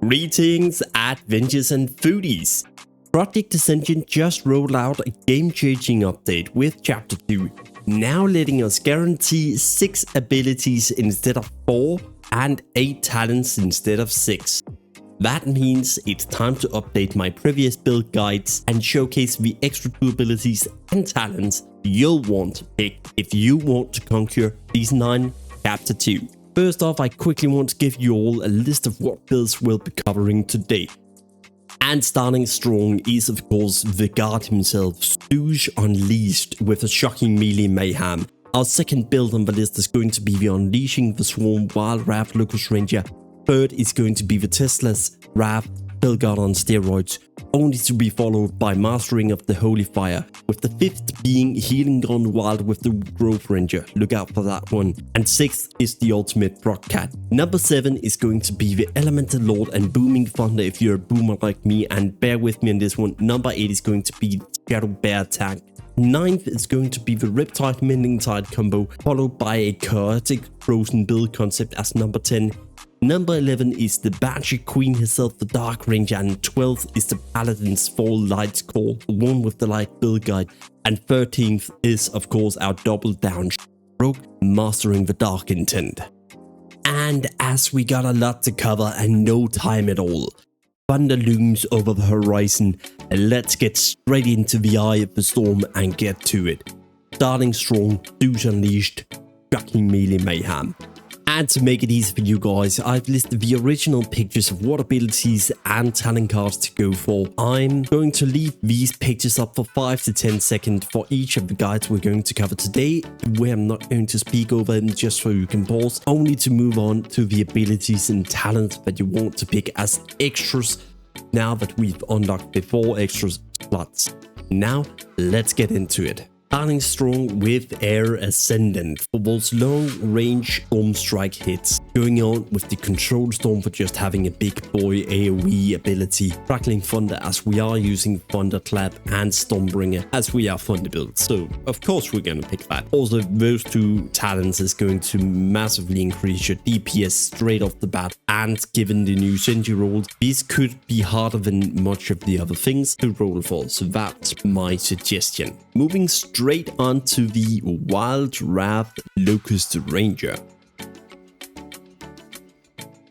Greetings, adventures and foodies! Project Ascension just rolled out a game-changing update with Chapter 2, now letting us guarantee 6 abilities instead of 4 and 8 talents instead of 6. That means it's time to update my previous build guides and showcase the extra 2 abilities and talents you'll want to pick if you want to conquer these 9 Chapter 2. First off, I quickly want to give you all a list of what builds we'll be covering today. And starting strong is of course the god himself, Stooge Unleashed, with a shocking melee mayhem. Our second build on the list is going to be the Unleashing the Swarm Wild Raft Locust Ranger. Third is going to be the Tesla's Raft Build God on steroids, only to be followed by Mastering of the Holy Fire, with the 5th being Healing Gone Wild with the Grove Ranger. Look out for that one. And 6th is the ultimate Rock Cat. Number 7 is going to be the Elemental Lord and Booming Thunder if you're a boomer like me, and bear with me on this one. Number 8 is going to be Shadow Bear Tank. 9th is going to be the Riptide Mending Tide combo, followed by a chaotic frozen build concept as number 10. Number 11 is the Banshee Queen herself, the Dark Ranger, and 12th is the Paladin's Fall Lights Call, the one with the light build guide. And 13th is of course our double down Rogue, Mastering the Dark Intent. And as we got a lot to cover and no time at all, thunder looms over the horizon, and let's get straight into the eye of the storm and get to it. Starting strong, Stooge Unleashed, shocking melee mayhem. And to make it easy for you guys, I've listed the original pictures of what abilities and talent cards to go for. I'm going to leave these pictures up for 5 to 10 seconds for each of the guides we're going to cover today, where I'm not going to speak over them just so you can pause, only to move on to the abilities and talents that you want to pick as extras now that we've unlocked the 4 extra slots. Now, let's get into it. Starting strong with Air Ascendant for those long-range Storm Strike hits. Going on with the Control Storm for just having a big boy AoE ability. Crackling Thunder as we are using Thunderclap, and Stormbringer as we are Thunder builds. So of course we're gonna pick that. Also those 2 talents is going to massively increase your DPS straight off the bat, and given the new Senji rules, these could be harder than much of the other things to roll for. So that's my suggestion. Moving straight onto the Wild Raft Locust Ranger.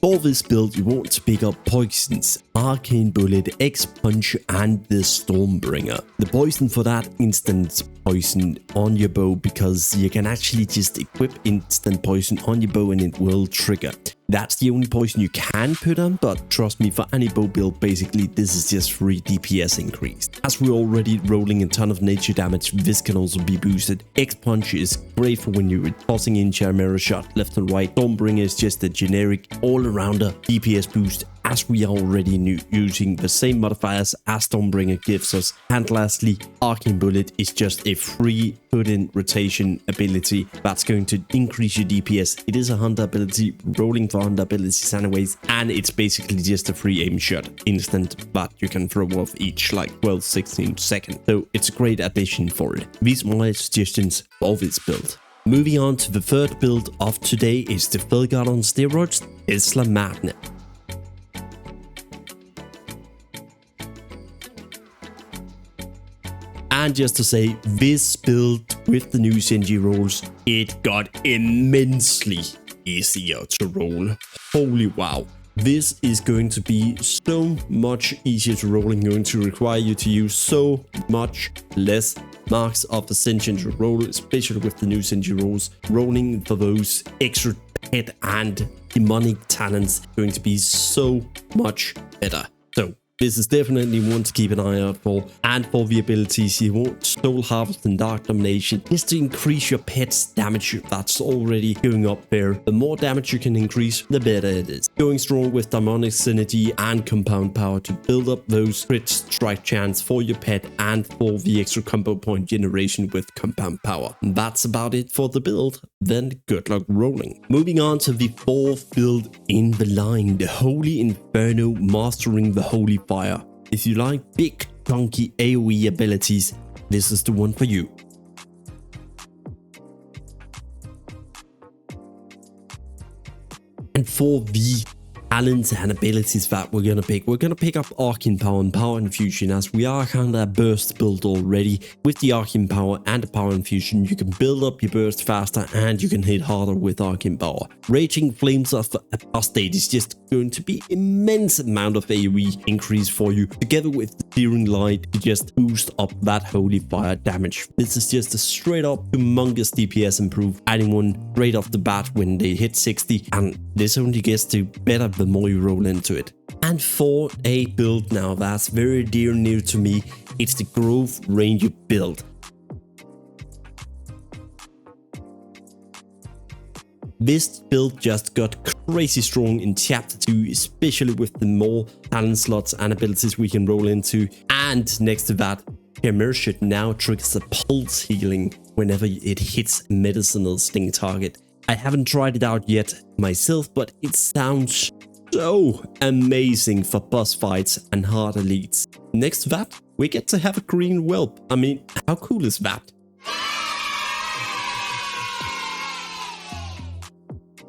For this build, you want to pick up Poisons, Arcane Bullet, X-Punch, and the Stormbringer. The poison for that instant poison on your bow, because you can actually just equip instant poison on your bow and it will trigger. That's the only poison you can put on, but trust me, for any bow build, basically this is just free DPS increase. As we're already rolling a ton of nature damage, this can also be boosted. X-Punch is great for when you're tossing in Chimera Shot left and right. Stormbringer is just a generic all-arounder DPS boost, as we are already using the same modifiers as Stormbringer gives us. And lastly, Arcane Bullet is just a free put-in rotation ability that's going to increase your DPS. It is a hunter ability, rolling for hunter abilities anyways, and it's basically just a free aim shot instant that you can throw off each like 12-16 seconds. So it's a great addition for it. These are my suggestions for this build. Moving on to the third build of today is the Build God on steroids, Tesla Magnet. And just to say, this build with the new Senji rules, it got immensely easier to roll. Holy wow. This is going to be so much easier to roll and going to require you to use so much less marks of Ascension to roll, especially with the new Senji rules. Rolling for those extra pet and demonic talents going to be so much better. So this is definitely one to keep an eye out for. And for the abilities, you want Soul Harvest and Dark Domination, just to increase your pet's damage that's already going up there. The more damage you can increase, the better it is. Going strong with Demonic Synergy and Compound Power to build up those crit strike chance for your pet, and for the extra combo point generation with Compound Power. And that's about it for the build. Then good luck rolling. Moving on to the 4th build in the line, the Holy Inferno, Mastering the Holy Fire. If you like big chunky AoE abilities, this is the one for you. And for the talents and abilities that we're gonna pick. We're gonna pick up Arcane Power and Power Infusion, as we are kind of a burst build already. With the Arcane Power and the Power Infusion, you can build up your burst faster and you can hit harder with Arcane Power. Raging Flames of Apostate is just going to be immense amount of AoE increase for you, together with the Searing Light to just boost up that Holy Fire damage. This is just a straight up humongous DPS improve, adding one straight off the bat when they hit 60, and this only gets to better the more you roll into it. And for a build now that's very dear and near to me, it's the Grove Ranger build. This build just got crazy strong in chapter 2, especially with the more talent slots and abilities we can roll into. And next to that, Immersion now triggers a pulse healing whenever it hits a medicinal sting target. I haven't tried it out yet myself, but it sounds so amazing for boss fights and hard elites. Next to that, we get to have a green whelp. I mean, how cool is that?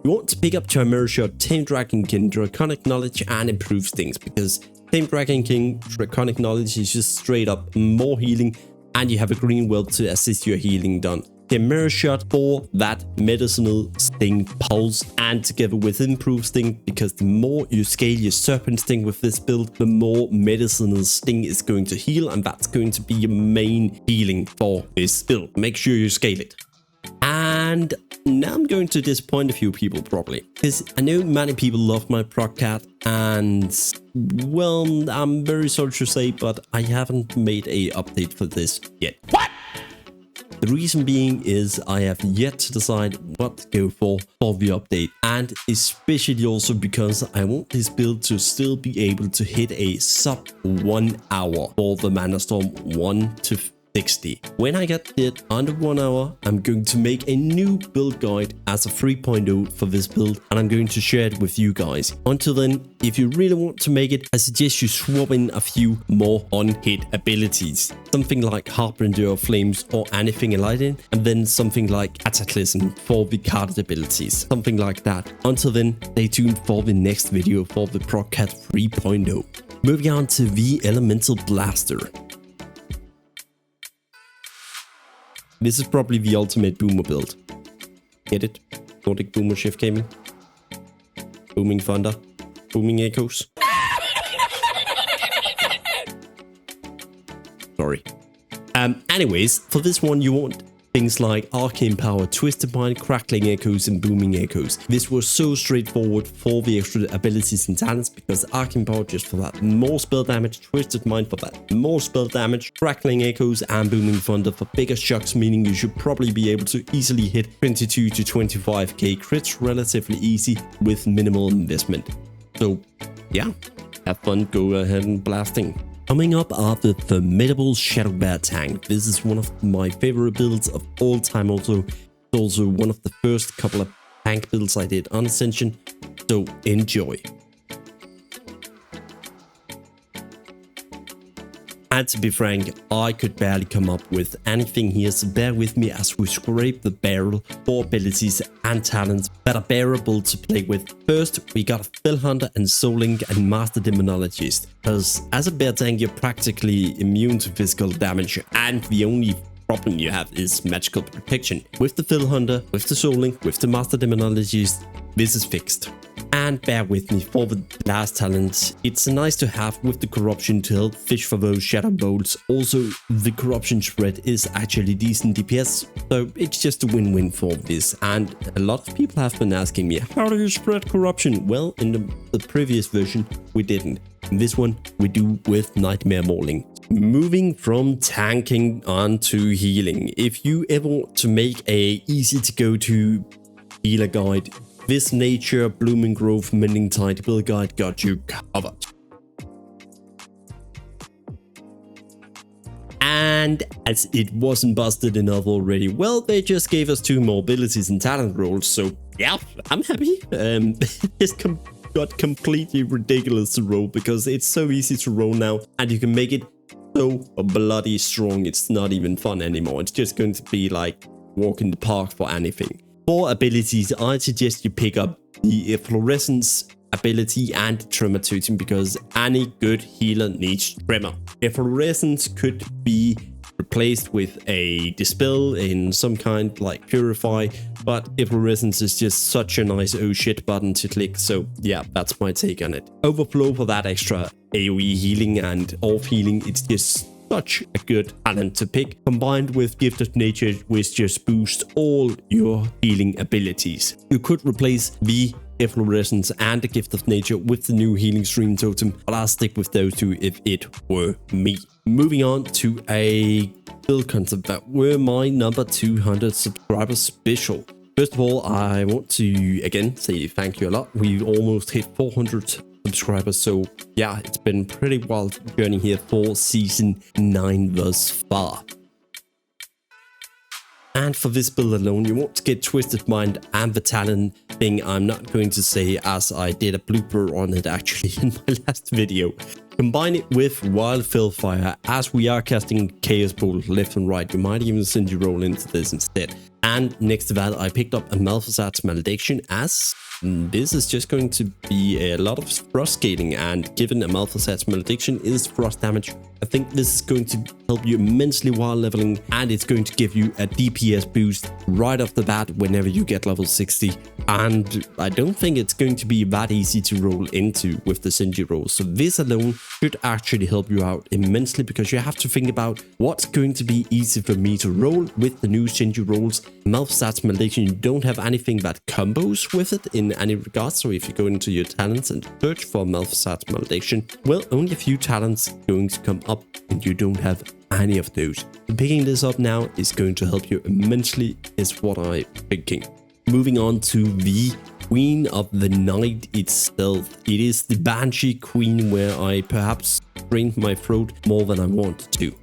You want to pick up Chimera, Tame Dragonkin, Draconic Knowledge, and improves things, because Tame Dragonkin, Draconic Knowledge is just straight up more healing, and you have a green whelp to assist your healing done. Chimera Shot for that medicinal sting pulse, and together with improved sting, because the more you scale your serpent sting with this build, the more medicinal sting is going to heal, and that's going to be your main healing for this build. Make sure you scale it. And now I'm going to disappoint a few people probably, because I know many people love my Proccat, and well, I'm very sorry to say, but I haven't made a update for this yet. What? The reason being is I have yet to decide what to go for the update, and especially also because I want this build to still be able to hit a sub 1 hour for the Mana Storm 1 to 60. When I get it under 1 hour, I'm going to make a new build guide as a 3.0 for this build, and I'm going to share it with you guys. Until then, if you really want to make it, I suggest you swap in a few more on-hit abilities. Something like Harbinger of Flames or anything enlightening, and then something like Cataclysm for the carded abilities. Something like that. Until then, stay tuned for the next video for the Proccat 3.0. Moving on to the Elemental Blaster. This is probably the ultimate boomer build. Get it? Nordic Boomer Shift Gaming. Booming Thunder. Booming Echoes. Sorry. Anyways, for this one you want things like Arcane Power, Twisted Mind, Crackling Echoes, and Booming Echoes. This was so straightforward for the extra abilities and talents, because Arcane Power just for that more spell damage, Twisted Mind for that more spell damage, Crackling Echoes and Booming Thunder for bigger shocks, meaning you should probably be able to easily hit 22 to 25k crits relatively easy with minimal investment. So yeah, have fun, go ahead and blasting. Coming up are the Formidable Shadow Bear tank. This is one of my favorite builds of all time also. It's also one of the first couple of tank builds I did on Ascension, so enjoy. And to be frank, I could barely come up with anything here, so bear with me as we scrape the barrel for abilities and talents that are bearable to play with. First, we got a Fell Hunter and Soul Link and Master Demonologist, because as a bear tank, you're practically immune to physical damage, and the only problem you have is magical protection. With the Fell Hunter, with the Soul Link, with the Master Demonologist, this is fixed. And bear with me for the last talent. It's nice to have with the Corruption to help fish for those shadow bolts. Also, the Corruption spread is actually decent DPS, so it's just a win-win for this. And a lot of people have been asking me, how do you spread Corruption? Well, in the previous version, we didn't. In this one, we do with Nightmare Mauling. Moving from tanking on to healing. If you ever want to make a easy to go to healer guide, this Nature Blooming Grove Mending Tide build guide got you covered. And as it wasn't busted enough already, well, they just gave us 2 more abilities and talent rolls, so yeah, I'm happy. This got completely ridiculous to roll, because it's so easy to roll now, and you can make it so bloody strong, it's not even fun anymore. It's just going to be like walk in the park for anything. For abilities, I suggest you pick up the Fluorescence ability and Tremor Totem, because any good healer needs Tremor. Efflorescence could be replaced with a Dispel in some kind like Purify, but Efflorescence is just such a nice oh shit button to click, so yeah, that's my take on it. Overflow for that extra AoE healing and off healing, it's just such a good talent to pick, combined with Gift of Nature, which just boosts all your healing abilities. You could replace the Efflorescence and the Gift of Nature with the new Healing Stream Totem, but I'll stick with those two if it were me. Moving on to a build concept that were my number 200 subscriber special. First of all, I want to again say thank you a lot. We've almost hit 400 subscribers, so yeah, it's been pretty wild journey here for season 9 thus far. And for this build alone, you won't get Twisted Mind and the talent thing I'm not going to say, as I did a blooper on it actually in my last video. Combine it with Wild Fellfire, as we are casting Chaos Bolt left and right. You might even send your roll into this instead. And next to that, I picked up a Malphasart's Malediction, as this is just going to be a lot of frost scaling, and given a Malphasart's Malediction is frost damage, I think this is going to help you immensely while leveling, and it's going to give you a DPS boost right off the bat whenever you get level 60. And I don't think it's going to be that easy to roll into with the Sinji rolls, so this alone should actually help you out immensely, because you have to think about what's going to be easy for me to roll with the new Sinji rolls. Malphasart's Malediction, you don't have anything that combos with it in any regard, so if you go into your talents and search for Malphasart's Malediction, well, only a few talents going to come up and you don't have any of those. Picking this up now is going to help you immensely, is what I'm thinking. Moving on to the Queen of the Night itself. It is the Banshee Queen, where I perhaps strained my throat more than I wanted to.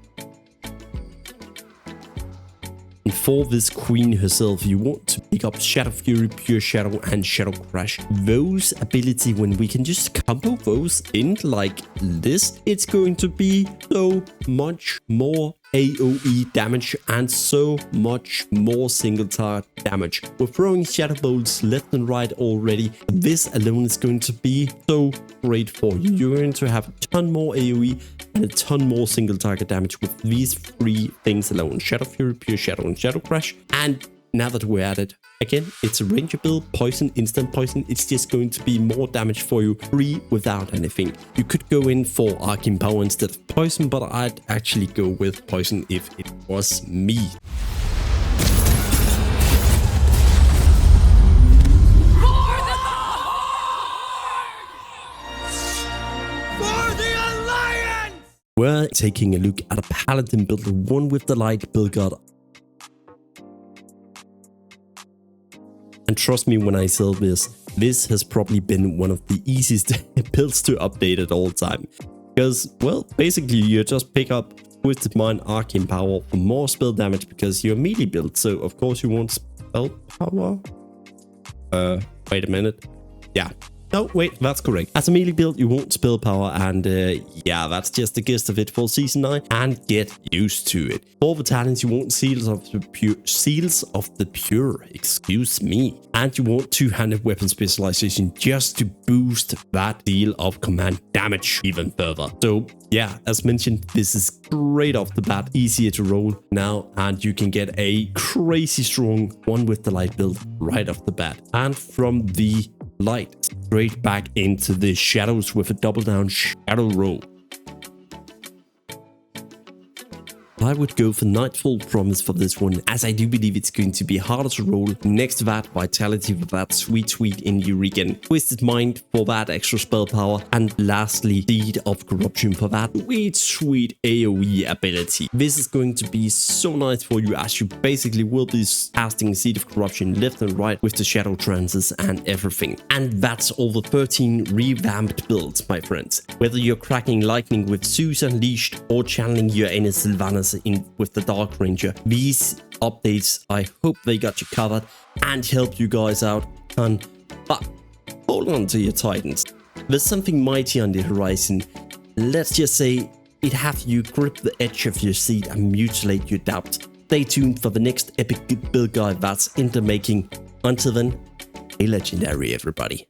And for this queen herself, you want to pick up Shadow Fury, Pure Shadow, and Shadow Crash. Those ability, when we can just combo those in like this, it's going to be so much more AoE damage and so much more single target damage. We're throwing Shadow Bolts left and right already. This alone is going to be so great for you. You're going to have a ton more AoE and a ton more single target damage with these 3 things alone: Shadow Fury, Pure Shadow, and Shadow Crash. And now that we're at it, again, it's a ranger build, poison, instant poison. It's just going to be more damage for you, free without anything. You could go in for Arcane Power instead of poison, but I'd actually go with poison if it was me. We're taking a look at a paladin build, one with the light build guard. And trust me when I say this has probably been one of the easiest builds to update at all time. Because, well, basically you just pick up Twisted Mind, Arcane Power for more spell damage because you're melee build. So of course you want spell power. Wait a minute. Yeah. No, wait, that's correct. As a melee build, you want spell power, and yeah, that's just the gist of it for Season 9, and get used to it. For the talents, you want Seals of the Pure, excuse me. And you want two-handed weapon specialization just to boost that deal of command damage even further. So yeah, as mentioned, this is straight off the bat, easier to roll now, and you can get a crazy strong one with the light build right off the bat. And from the light straight back into the shadows with a double down shadow roll. I would go for Nightfall Promise for this one, as I do believe it's going to be harder to roll. Next to that, Vitality for that sweet Indie Regen, Twisted Mind for that extra spell power, and lastly, Seed of Corruption for that sweet AoE ability. This is going to be so nice for you, as you basically will be casting Seed of Corruption left and right with the Shadow Trances and everything. And that's all the 13 revamped builds, my friends. Whether you're cracking Lightning with Zeus Unleashed or channeling your inner Sylvanas in with the Dark Ranger, these updates, I hope they got you covered and help you guys out. But hold on to your Titans. There's something mighty on the horizon. Let's just say it have you grip the edge of your seat and mutilate your doubt. Stay tuned for the next epic build guide that's in the making. Until then, stay legendary, everybody.